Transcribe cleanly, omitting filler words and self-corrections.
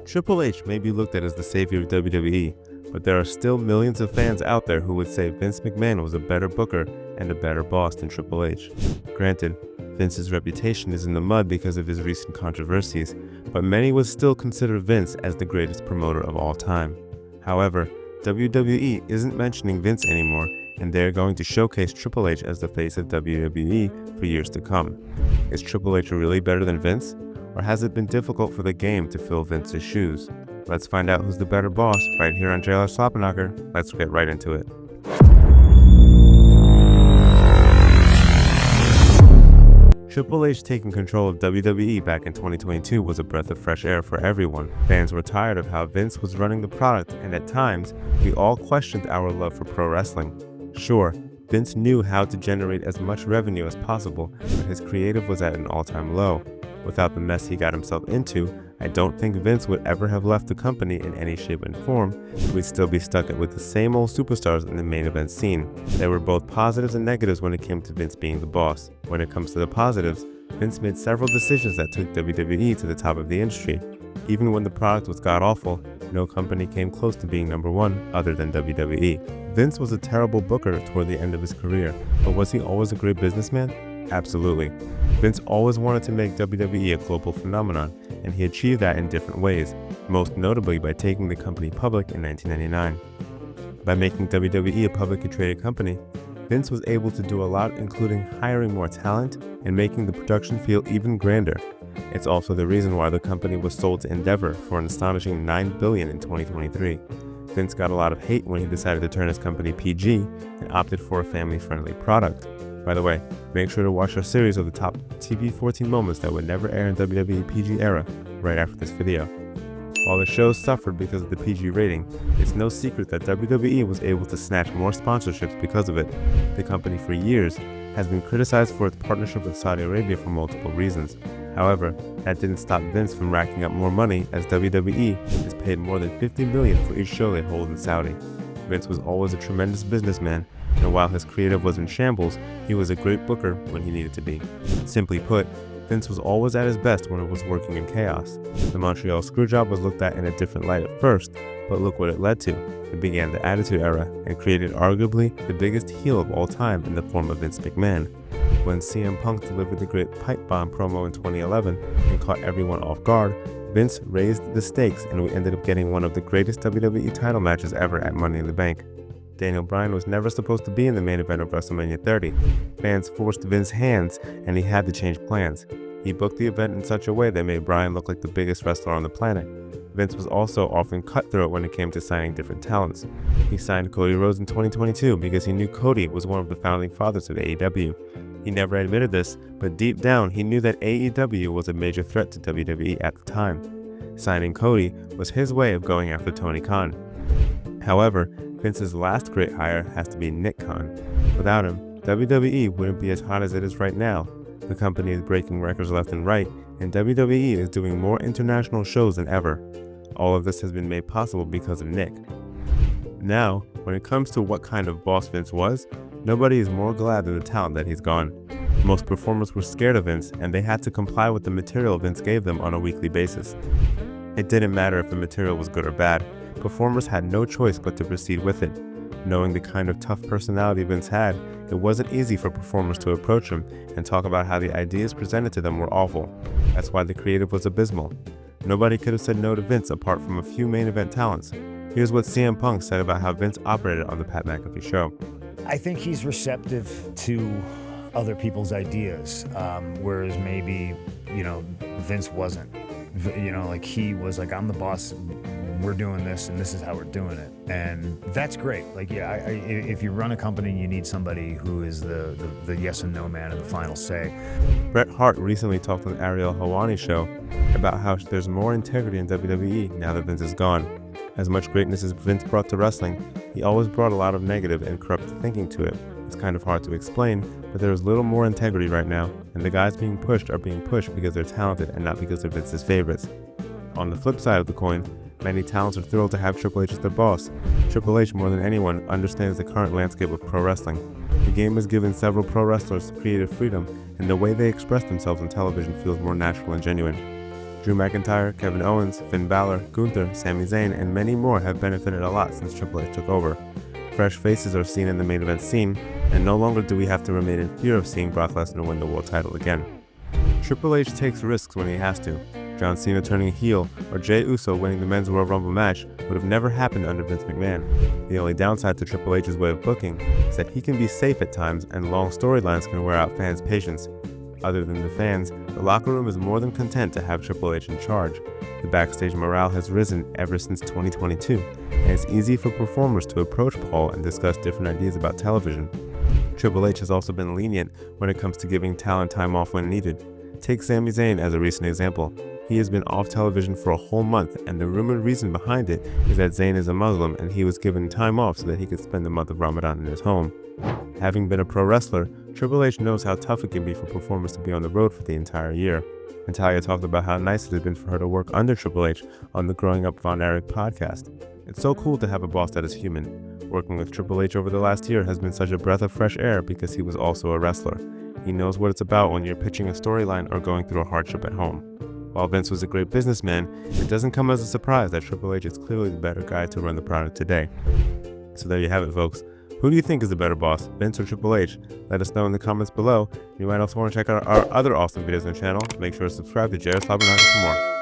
Triple H may be looked at as the savior of WWE, but there are still millions of fans out there who would say Vince McMahon was a better booker and a better boss than Triple H. Granted, Vince's reputation is in the mud because of his recent controversies, but many would still consider Vince as the greatest promoter of all time. However, WWE isn't mentioning Vince anymore, and they're going to showcase Triple H as the face of WWE for years to come. Is Triple H really better than Vince? Or has it been difficult for the game to fill Vince's shoes? Let's find out who's the better boss right here on JRSlobberKnocker. Let's get right into it. Triple H taking control of WWE back in 2022 was a breath of fresh air for everyone. Fans were tired of how Vince was running the product, and at times, we all questioned our love for pro wrestling. Sure, Vince knew how to generate as much revenue as possible, but his creative was at an all-time low. Without the mess he got himself into, I don't think Vince would ever have left the company in any shape and form. We'd still be stuck with the same old superstars in the main event scene. There were both positives and negatives when it came to Vince being the boss. When it comes to the positives, Vince made several decisions that took WWE to the top of the industry. Even when the product was god-awful, no company came close to being number one other than WWE. Vince was a terrible booker toward the end of his career, but was he always a great businessman? Absolutely. Vince always wanted to make WWE a global phenomenon, and he achieved that in different ways, most notably by taking the company public in 1999. By making WWE a publicly traded company, Vince was able to do a lot, including hiring more talent and making the production feel even grander. It's also the reason why the company was sold to Endeavor for an astonishing $9 billion in 2023. Vince got a lot of hate when he decided to turn his company PG and opted for a family-friendly product. By the way, make sure to watch our series of the top TV 14 moments that would never air in WWE PG era right after this video. While the show suffered because of the PG rating, it's no secret that WWE was able to snatch more sponsorships because of it. The company for years has been criticized for its partnership with Saudi Arabia for multiple reasons. However, that didn't stop Vince from racking up more money, as WWE is paid more than $50 million for each show they hold in Saudi. Vince was always a tremendous businessman, and while his creative was in shambles, he was a great booker when he needed to be. Simply put, Vince was always at his best when it was working in chaos. The Montreal Screwjob was looked at in a different light at first, but look what it led to. It began the Attitude Era and created arguably the biggest heel of all time in the form of Vince McMahon. When CM Punk delivered the great pipe bomb promo in 2011 and caught everyone off guard, Vince raised the stakes, and we ended up getting one of the greatest WWE title matches ever at Money in the Bank. Daniel Bryan was never supposed to be in the main event of WrestleMania 30. Fans forced Vince's hands, and he had to change plans. He booked the event in such a way that made Bryan look like the biggest wrestler on the planet. Vince was also often cutthroat when it came to signing different talents. He signed Cody Rhodes in 2022 because he knew Cody was one of the founding fathers of AEW. He never admitted this, but deep down he knew that AEW was a major threat to WWE at the time. Signing Cody was his way of going after Tony Khan. However, Vince's last great hire has to be Nick Khan. Without him, WWE wouldn't be as hot as it is right now. The company is breaking records left and right, and WWE is doing more international shows than ever. All of this has been made possible because of Nick. Now, when it comes to what kind of boss Vince was, nobody is more glad than the talent that he's gone. Most performers were scared of Vince, and they had to comply with the material Vince gave them on a weekly basis. It didn't matter if the material was good or bad. Performers had no choice but to proceed with it. Knowing the kind of tough personality Vince had, it wasn't easy for performers to approach him and talk about how the ideas presented to them were awful. That's why the creative was abysmal. Nobody could have said no to Vince apart from a few main event talents. Here's what CM Punk said about how Vince operated on the Pat McAfee show. I think he's receptive to other people's ideas, whereas maybe, Vince wasn't. Like he was like, I'm the boss, we're doing this, and this is how we're doing it. And that's great. Like, if you run a company, you need somebody who is the yes and no man and the final say. Bret Hart recently talked on the Ariel Helwani show about how there's more integrity in WWE now that Vince is gone. As much greatness as Vince brought to wrestling, he always brought a lot of negative and corrupt thinking to it. It's kind of hard to explain, but there is little more integrity right now, and the guys being pushed are being pushed because they're talented and not because they're Vince's favorites. On the flip side of the coin, many talents are thrilled to have Triple H as their boss. Triple H, more than anyone, understands the current landscape of pro wrestling. The game has given several pro wrestlers creative freedom, and the way they express themselves on television feels more natural and genuine. Drew McIntyre, Kevin Owens, Finn Balor, Gunther, Sami Zayn, and many more have benefited a lot since Triple H took over. Fresh faces are seen in the main event scene, and no longer do we have to remain in fear of seeing Brock Lesnar win the world title again. Triple H takes risks when he has to. John Cena turning heel or Jey Uso winning the Men's Royal Rumble match would have never happened under Vince McMahon. The only downside to Triple H's way of booking is that he can be safe at times and long storylines can wear out fans' patience. Other than the fans, the locker room is more than content to have Triple H in charge. The backstage morale has risen ever since 2022, and it's easy for performers to approach Paul and discuss different ideas about television. Triple H has also been lenient when it comes to giving talent time off when needed. Take Sami Zayn as a recent example. He has been off television for a whole month, and the rumored reason behind it is that Zayn is a Muslim and he was given time off so that he could spend the month of Ramadan in his home. Having been a pro wrestler, Triple H knows how tough it can be for performers to be on the road for the entire year. Natalya talked about how nice it has been for her to work under Triple H on the Growing Up Von Erich podcast. It's so cool to have a boss that is human. Working with Triple H over the last year has been such a breath of fresh air because he was also a wrestler. He knows what it's about when you're pitching a storyline or going through a hardship at home. While Vince was a great businessman, it doesn't come as a surprise that Triple H is clearly the better guy to run the product today. So there you have it, folks. Who do you think is the better boss, Vince or Triple H? Let us know in the comments below. You might also want to check out our other awesome videos on the channel. Make sure to subscribe to JRSlobberKnocker for more.